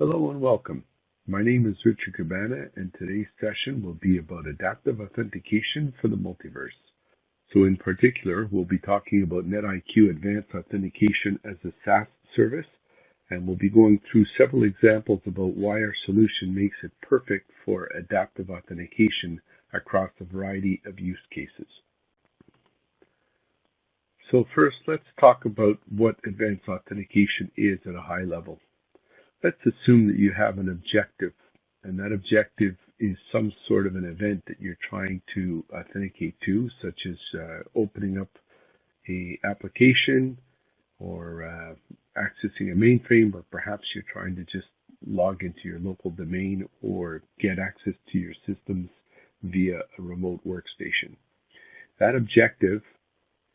Hello and welcome. My name is Richard Cabana, and today's session will be about adaptive authentication for the multiverse. So in particular, we'll be talking about NetIQ Advanced Authentication as a SaaS service, and we'll be going through several examples about why our solution makes it perfect for adaptive authentication across a variety of use cases. So first, let's talk about what advanced authentication is at a high level. Let's assume that you have an objective, and that objective is some sort of an event that you're trying to authenticate to, such as opening up an application or accessing a mainframe, or perhaps you're trying to just log into your local domain or get access to your systems via a remote workstation. That objective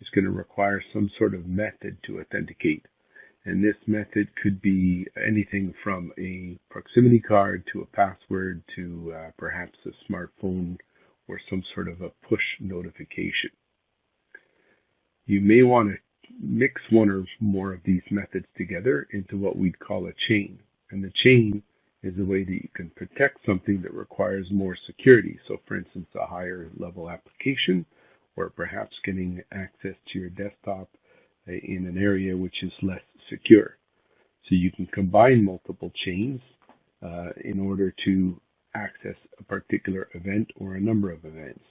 is going to require some sort of method to authenticate. And this method could be anything from a proximity card to a password to perhaps a smartphone or some sort of a push notification. You may want to mix one or more of these methods together into what we'd call a chain. And the chain is a way that you can protect something that requires more security. So for instance, a higher level application, or perhaps getting access to your desktop in an area which is less secure. So you can combine multiple chains in order to access a particular event or a number of events.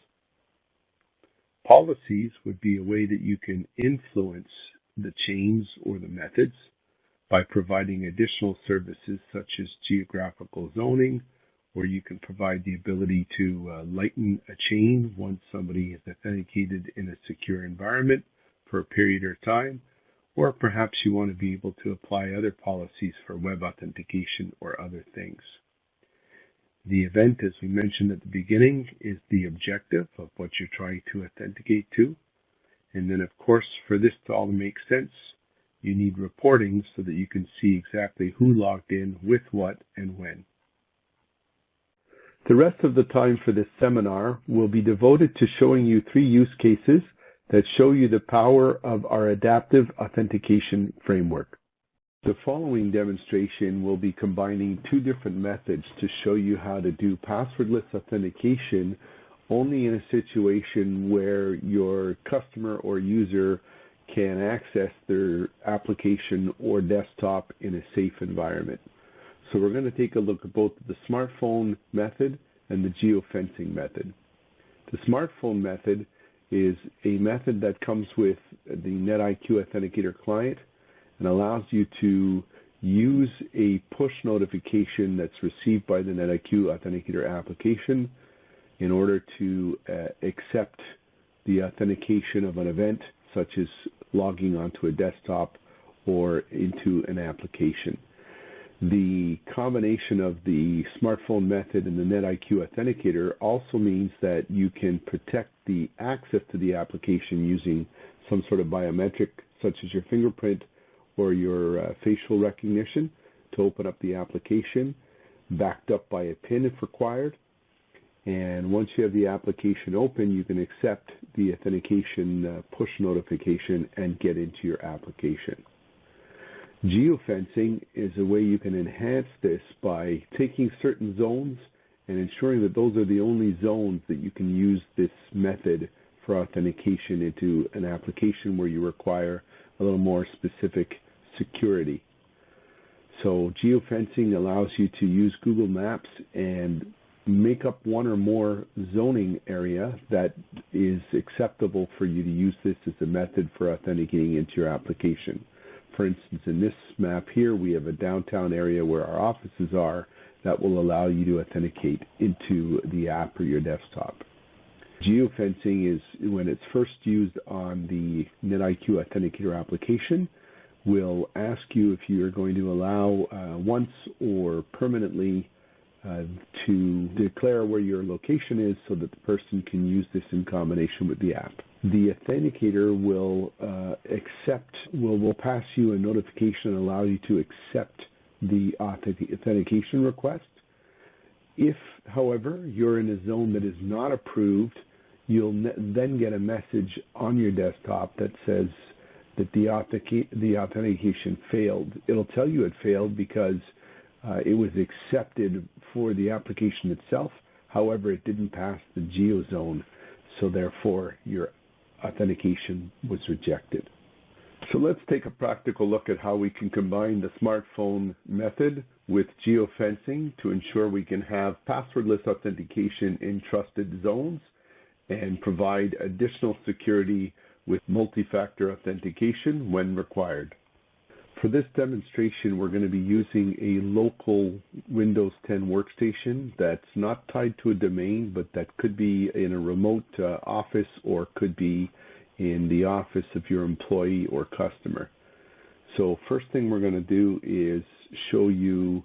Policies would be a way that you can influence the chains or the methods by providing additional services such as geographical zoning, or you can provide the ability to lighten a chain once somebody is authenticated in a secure environment for a period of time, or perhaps you want to be able to apply other policies for web authentication or other things. The event, as we mentioned at the beginning, is the objective of what you're trying to authenticate to. And then, of course, for this to all make sense, you need reporting so that you can see exactly who logged in with what and when. The rest of the time for this seminar will be devoted to showing you 3 use cases that show you the power of our adaptive authentication framework. The following demonstration will be combining 2 different methods to show you how to do passwordless authentication only in a situation where your customer or user can access their application or desktop in a safe environment. So we're going to take a look at both the smartphone method and the geofencing method. The smartphone method is a method that comes with the NetIQ Authenticator client and allows you to use a push notification that's received by the NetIQ Authenticator application in order to accept the authentication of an event, such as logging onto a desktop or into an application. The combination of the smartphone method and the NetIQ Authenticator also means that you can protect the access to the application using some sort of biometric, such as your fingerprint or your facial recognition, to open up the application, backed up by a PIN if required. And once you have the application open, you can accept the authentication push notification and get into your application. Geofencing is a way you can enhance this by taking certain zones and ensuring that those are the only zones that you can use this method for authentication into an application where you require a little more specific security. So geofencing allows you to use Google Maps and make up one or more zoning area that is acceptable for you to use this as a method for authenticating into your application. For instance, in this map here, we have a downtown area where our offices are that will allow you to authenticate into the app or your desktop. Geofencing is when it's first used on the NetIQ Authenticator application, will ask you if you are going to allow once or permanently to declare where your location is so that the person can use this in combination with the app. The authenticator will will pass you a notification and allow you to accept the authentication request. If, however, you're in a zone that is not approved, you'll then get a message on your desktop that says that the authentication failed. It'll tell you it failed because it was accepted for the application itself. However, it didn't pass the geo zone, so therefore your authentication was rejected. So let's take a practical look at how we can combine the smartphone method with geofencing to ensure we can have passwordless authentication in trusted zones and provide additional security with multi-factor authentication when required. For this demonstration, we're going to be using a local Windows 10 workstation that's not tied to a domain, but that could be in a remote office or could be in the office of your employee or customer. So first thing we're going to do is show you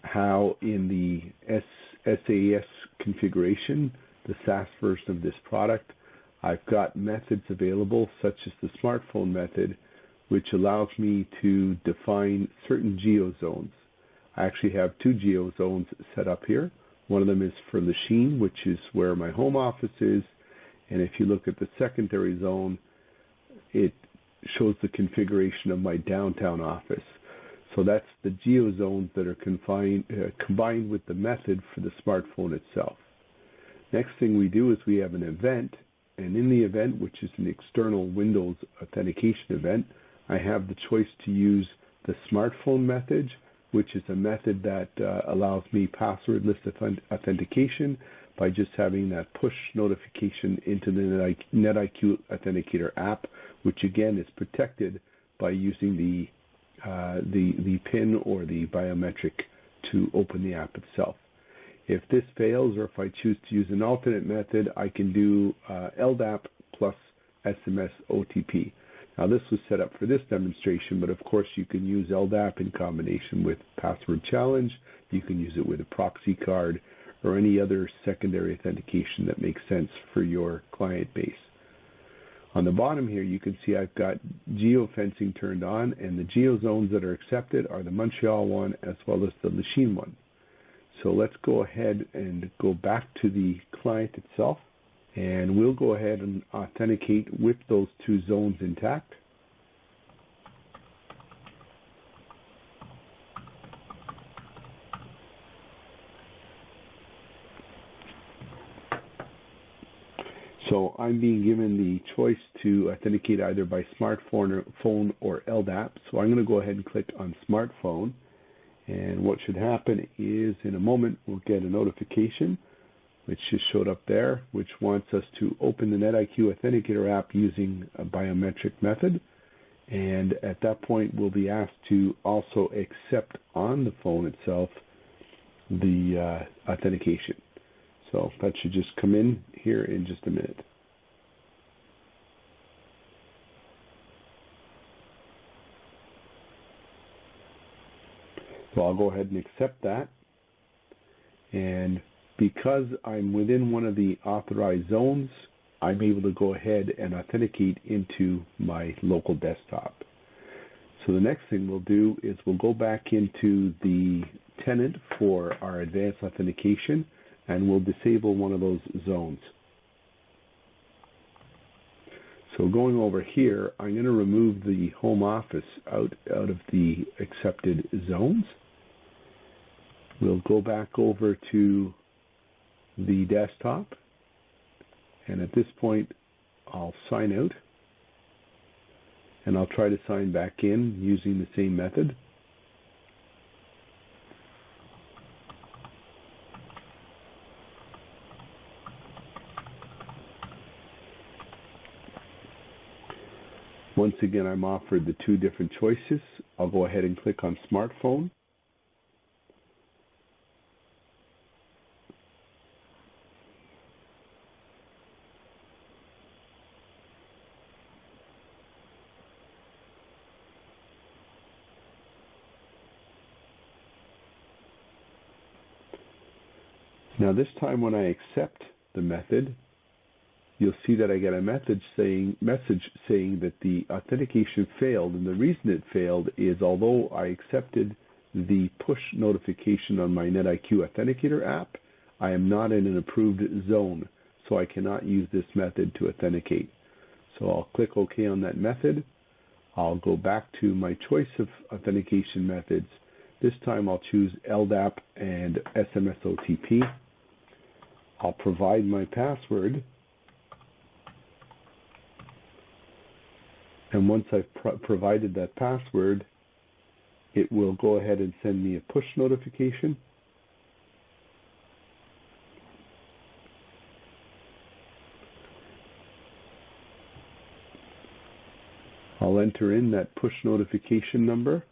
how in the SaaS configuration, the SaaS version of this product, I've got methods available such as the smartphone method, which allows me to define certain geo zones. I actually have two geo zones set up here. One of them is for Lachine, which is where my home office is. And if you look at the secondary zone, it shows the configuration of my downtown office. So that's the geo zones that are combined with the method for the smartphone itself. Next thing we do is we have an event, and in the event, which is an external Windows authentication event, I have the choice to use the smartphone method, which is a method that allows me passwordless authentication by just having that push notification into the NetIQ Authenticator app, which again is protected by using the PIN or the biometric to open the app itself. If this fails, or if I choose to use an alternate method, I can do LDAP plus SMS OTP. Now this was set up for this demonstration, but of course you can use LDAP in combination with password challenge. You can use it with a proxy card or any other secondary authentication that makes sense for your client base. On the bottom here, you can see I've got geofencing turned on, and the geo zones that are accepted are the Montreal one as well as the Lachine one. So let's go ahead and go back to the client itself, and we'll go ahead and authenticate with those two zones intact. So I'm being given the choice to authenticate either by smartphone or LDAP. So I'm going to go ahead and click on smartphone. And what should happen is in a moment we'll get a notification, which just showed up there, which wants us to open the NetIQ Authenticator app using a biometric method. And at that point we'll be asked to also accept on the phone itself the authentication. So that should just come in here in just a minute. So I'll go ahead and accept that. And because I'm within one of the authorized zones, I'm able to go ahead and authenticate into my local desktop. So the next thing we'll do is we'll go back into the tenant for our advanced authentication, and we'll disable one of those zones. So going over here, I'm going to remove the home office out of the accepted zones. We'll go back over to the desktop, and at this point I'll sign out, and I'll try to sign back in using the same method. Once again, I'm offered the two different choices. I'll go ahead and click on smartphone. Now this time when I accept the method, you'll see that I get a message saying that the authentication failed, and the reason it failed is although I accepted the push notification on my NetIQ Authenticator app, I am not in an approved zone, so I cannot use this method to authenticate. So I'll click OK on that method. I'll go back to my choice of authentication methods, This time I'll choose LDAP and SMS OTP. I'll provide my password. And once I've provided that password, it will go ahead and send me a push notification. I'll enter in that push notification number.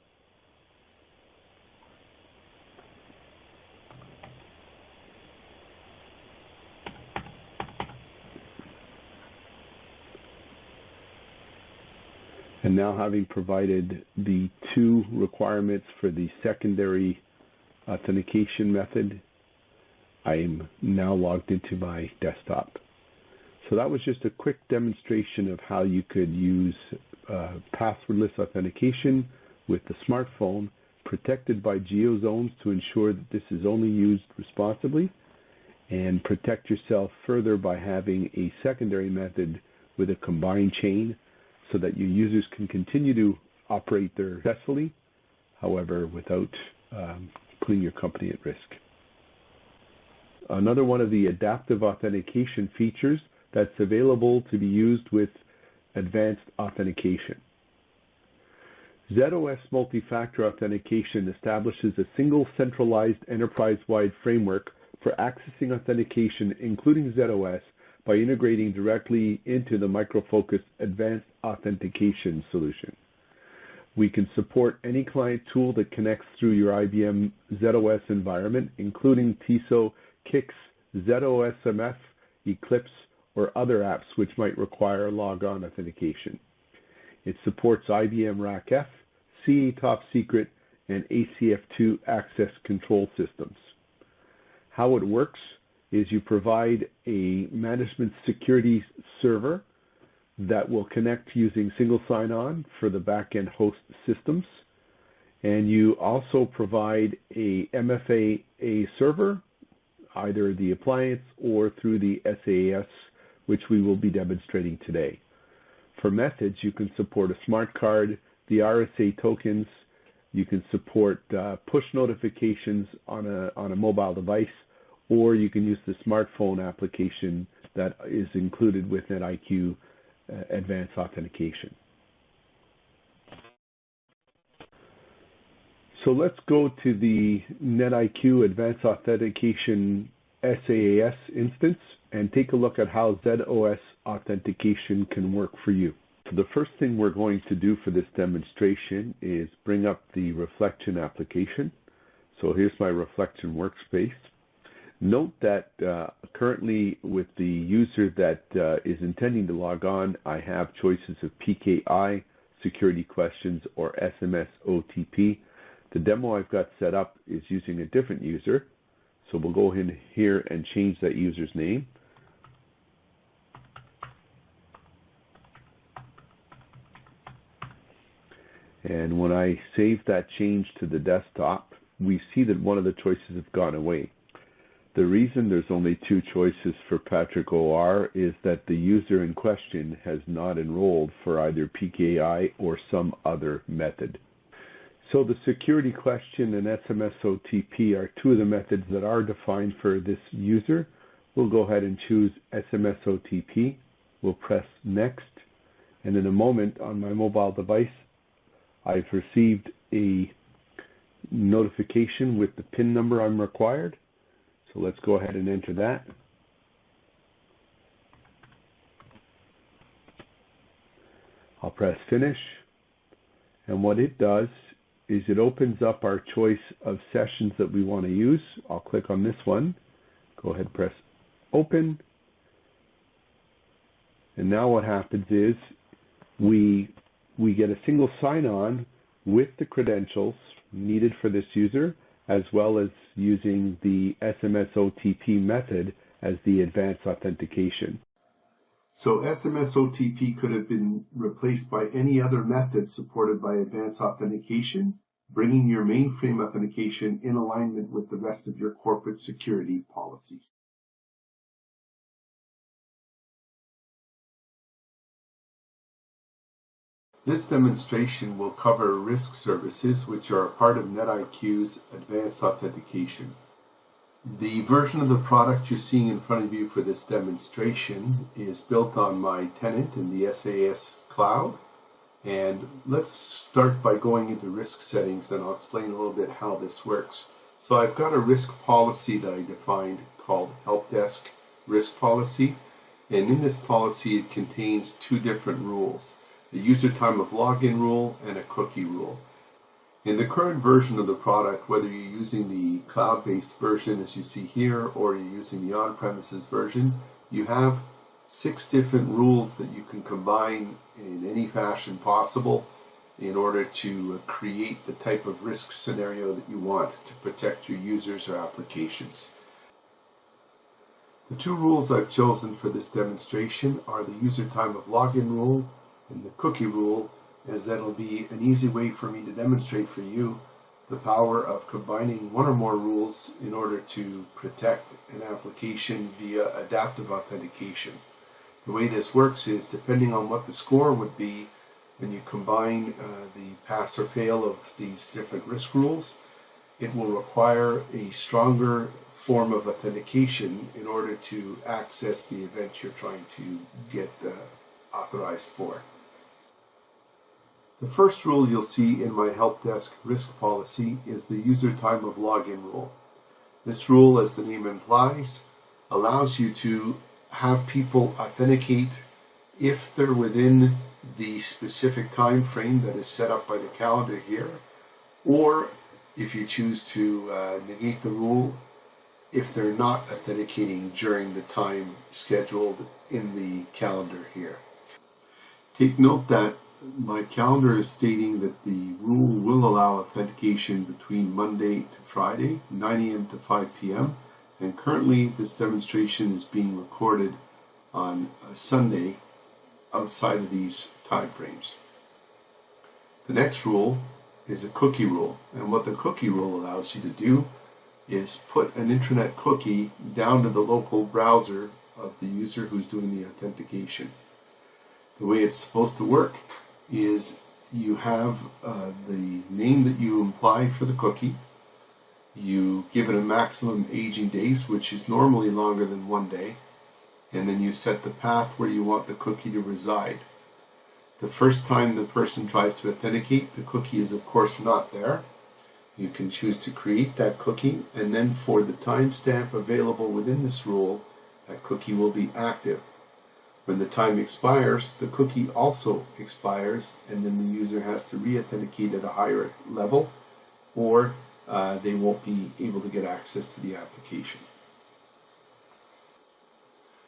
And now, having provided the two requirements for the secondary authentication method, I'm now logged into my desktop. So that was just a quick demonstration of how you could use passwordless authentication with the smartphone, protected by geo zones to ensure that this is only used responsibly, and protect yourself further by having a secondary method with a combined chain, so that your users can continue to operate there successfully, however, without putting your company at risk. Another one of the adaptive authentication features that's available to be used with advanced authentication. ZOS multi-factor authentication establishes a single centralized enterprise-wide framework for accessing authentication, including ZOS, by integrating directly into the Micro Focus Advanced Authentication solution. We can support any client tool that connects through your IBM ZOS environment, including TISO, KIX, ZOSMF, Eclipse, or other apps which might require log-on authentication. It supports IBM RACF, CA Top Secret, and ACF2 access control systems. How it works is you provide a management security server that will connect using single sign-on for the back-end host systems. And you also provide a MFA server, either the appliance or through the SaaS, which we will be demonstrating today. For methods, you can support a smart card, the RSA tokens, you can support push notifications on a mobile device, or you can use the smartphone application that is included with NetIQ Advanced Authentication. So let's go to the NetIQ Advanced Authentication SaaS instance and take a look at how ZOS authentication can work for you. So the first thing we're going to do for this demonstration is bring up the Reflection application. So here's my Reflection workspace. Note that currently with the user that is intending to log on, I have choices of PKI, security questions, or SMS OTP. The demo I've got set up is using a different user. So we'll go in here and change that user's name. And when I save that change to the desktop, we see that one of the choices have gone away. The reason there's only two choices for Patrick OR is that the user in question has not enrolled for either PKI or some other method. So the security question and SMS OTP are two of the methods that are defined for this user. We'll go ahead and choose SMS OTP. We'll press next. And in a moment on my mobile device, I've received a notification with the PIN number I'm required. So let's go ahead and enter that. I'll press finish. And what it does is it opens up our choice of sessions that we want to use. I'll click on this one. Go ahead and press open. And now what happens is we get a single sign-on with the credentials needed for this user, as well as using the SMS OTP method as the advanced authentication. So SMS OTP could have been replaced by any other method supported by advanced authentication, bringing your mainframe authentication in alignment with the rest of your corporate security policies. This demonstration will cover risk services, which are a part of NetIQ's Advanced Authentication. The version of the product you're seeing in front of you for this demonstration is built on my tenant in the SaaS cloud. And let's start by going into risk settings, and I'll explain a little bit how this works. So I've got a risk policy that I defined called Help Desk Risk Policy. And in this policy, it contains two different rules: a user time of login rule and a cookie rule. In the current version of the product, whether you're using the cloud-based version as you see here, or you're using the on-premises version, you have 6 different rules that you can combine in any fashion possible in order to create the type of risk scenario that you want to protect your users or applications. The 2 rules I've chosen for this demonstration are the user time of login rule and the cookie rule, as that'll be an easy way for me to demonstrate for you the power of combining one or more rules in order to protect an application via adaptive authentication. The way this works is, depending on what the score would be when you combine the pass or fail of these different risk rules, it will require a stronger form of authentication in order to access the event you're trying to get authorized for. The first rule you'll see in my help desk risk policy is the user time of login rule. This rule, as the name implies, allows you to have people authenticate if they're within the specific time frame that is set up by the calendar here, or if you choose to negate the rule, if they're not authenticating during the time scheduled in the calendar here. Take note that my calendar is stating that the rule will allow authentication between Monday to Friday, 9 a.m. to 5 p.m. And currently this demonstration is being recorded on a Sunday outside of these time frames. The next rule is a cookie rule. And what the cookie rule allows you to do is put an intranet cookie down to the local browser of the user who's doing the authentication. The way it's supposed to work is you have the name that you imply for the cookie. You give it a maximum aging days, which is normally longer than 1 day, and then you set the path where you want the cookie to reside. The first time the person tries to authenticate, the cookie is of course not there. You can choose to create that cookie, and then for the timestamp available within this rule, that cookie will be active. When the time expires, the cookie also expires, and then the user has to re-authenticate at a higher level, or they won't be able to get access to the application.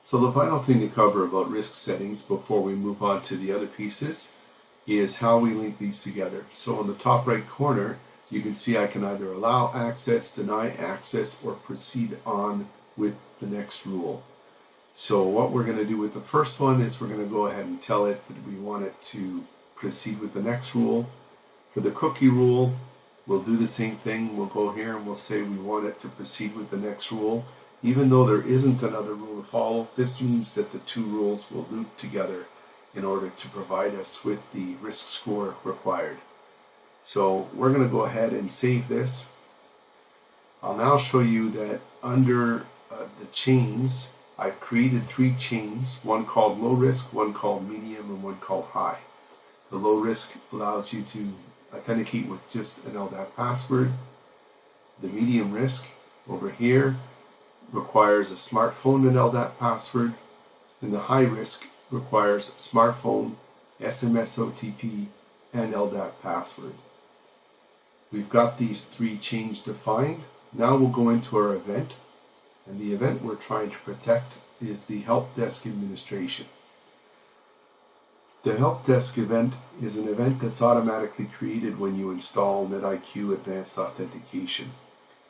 So the final thing to cover about risk settings before we move on to the other pieces is how we link these together. So on the top right corner, you can see I can either allow access, deny access, or proceed on with the next rule. So what we're going to do with the first one is we're going to go ahead and tell it that we want it to proceed with the next rule. For the cookie rule, we'll do the same thing. We'll go here and we'll say we want it to proceed with the next rule. Even though there isn't another rule to follow, this means that the 2 rules will loop together in order to provide us with the risk score required. So we're going to go ahead and save this. I'll now show you that under the chains, I've created 3 chains, one called low risk, one called medium, and one called high. The low risk allows you to authenticate with just an LDAP password. The medium risk over here requires a smartphone and LDAP password, and the high risk requires smartphone, SMS OTP, and LDAP password. We've got these 3 chains defined. Now we'll go into our event. And the event we're trying to protect is the Help Desk Administration. The Help Desk event is an event that's automatically created when you install NetIQ Advanced Authentication.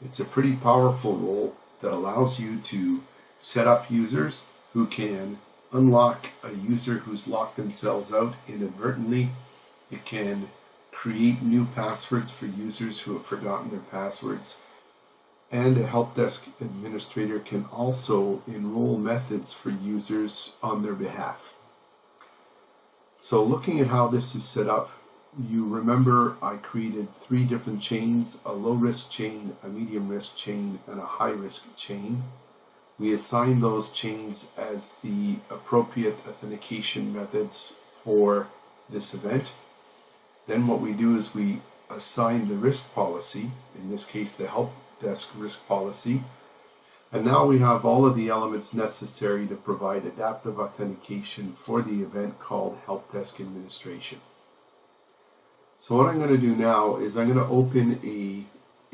It's a pretty powerful role that allows you to set up users who can unlock a user who's locked themselves out inadvertently. It can create new passwords for users who have forgotten their passwords. And a help desk administrator can also enroll methods for users on their behalf. So looking at how this is set up, you remember I created 3 different chains: a low risk chain, a medium risk chain, and a high risk chain. We assign those chains as the appropriate authentication methods for this event. Then what we do is we assign the risk policy, in this case the help desk risk policy, and now we have all of the elements necessary to provide adaptive authentication for the event called help desk administration. So what I'm going to do now is I'm going to open a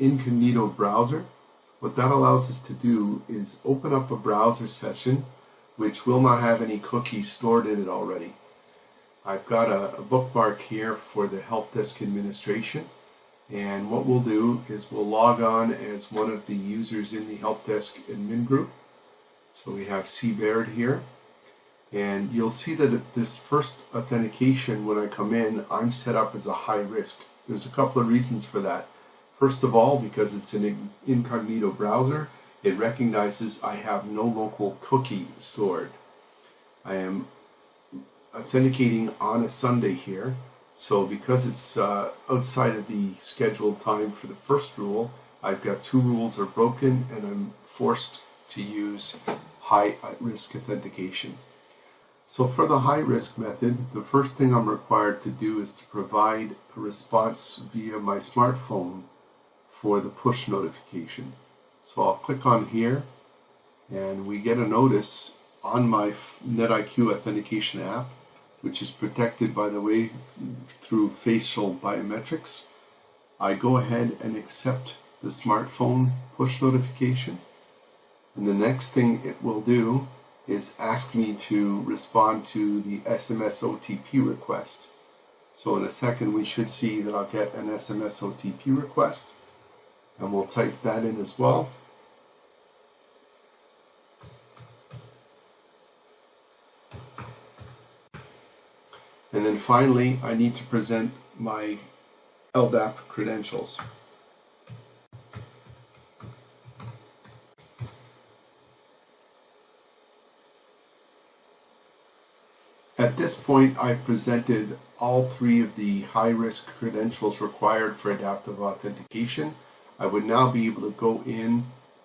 incognito browser. What that allows us to do is open up a browser session which will not have any cookies stored in it already. I've got a bookmark here for the help desk administration, and what we'll do is we'll log on as one of the users in the help desk admin group. So we have C. Baird here, and you'll see that at this first authentication, when I come in, I'm set up as a high risk. There's a couple of reasons for that. First of all, because it's an incognito browser, it recognizes I have no local cookie stored. I am authenticating on a Sunday here, so because it's outside of the scheduled time for the first rule, I've got 2 rules are broken and I'm forced to use high risk authentication. So for the high risk method, the first thing I'm required to do is to provide a response via my smartphone for the push notification. So I'll click on here and we get a notice on my NetIQ Authentication app, which is protected, by the way, through facial biometrics. I go ahead and accept the smartphone push notification, and the next thing it will do is ask me to respond to the SMS OTP request. So in a second we should see that I'll get an SMS OTP request, and we'll type that in as well. And then finally, I need to present my LDAP credentials. At this point, I've presented all 3 of the high-risk credentials required for adaptive authentication. I would now be able to go in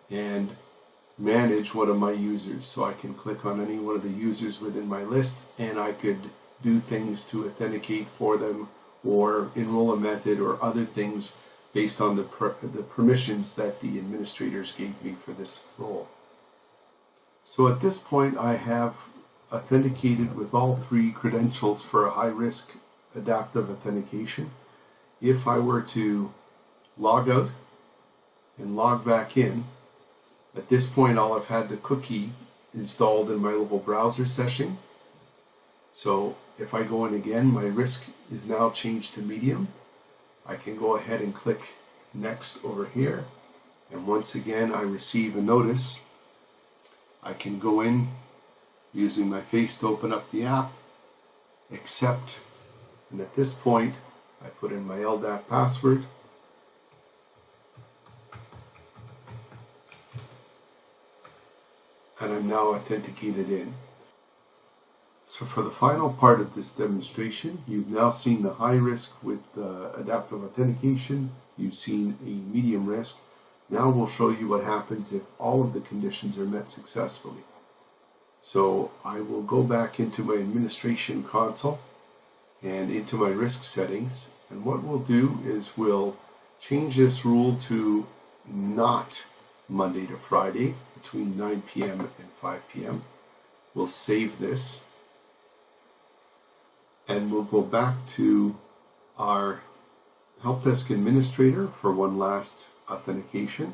and manage one of my users. So I can click on any one of the users within my list, and I could do things to authenticate for them or enroll a method or other things based on the permissions that the administrators gave me for this role. So at this point I have authenticated with all 3 credentials for a high-risk adaptive authentication. If I were to log out and log back in, at this point I'll have had the cookie installed in my little browser session. So if I go in again, my risk is now changed to medium. I can go ahead and click next over here, and once again I receive a notice. I can go in using my face to open up the app, accept, and at this point I put in my LDAP password, and I'm now authenticated in. So for the final part of this demonstration, you've now seen the high risk with adaptive authentication, you've seen a medium risk. Now we'll show you what happens if all of the conditions are met successfully. So I will go back into my administration console and into my risk settings, and what we'll do is we'll change this rule to not Monday to Friday between 9 p.m. and 5 p.m. We'll save this, and we'll go back to our help desk administrator for one last authentication.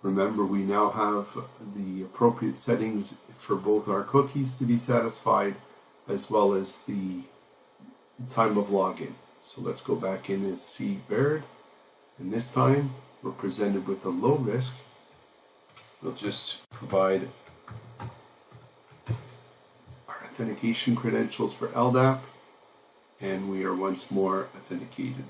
Remember, we now have the appropriate settings for both our cookies to be satisfied as well as the time of login. So let's go back in as C. Baird, and this time we're presented with a low risk. We'll just provide our authentication credentials for LDAP, and we are once more authenticated.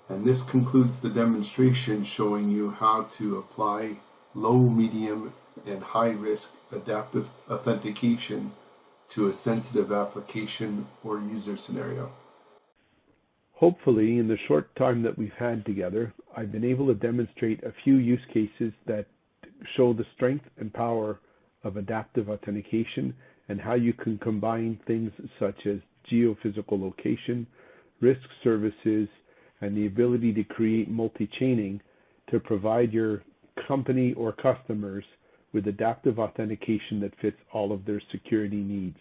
And this concludes the demonstration showing you how to apply low, medium, and high risk adaptive authentication to a sensitive application or user scenario. Hopefully, in the short time that we've had together, I've been able to demonstrate a few use cases that show the strength and power of adaptive authentication and how you can combine things such as geophysical location, risk services, and the ability to create multi-chaining to provide your company or customers with adaptive authentication that fits all of their security needs.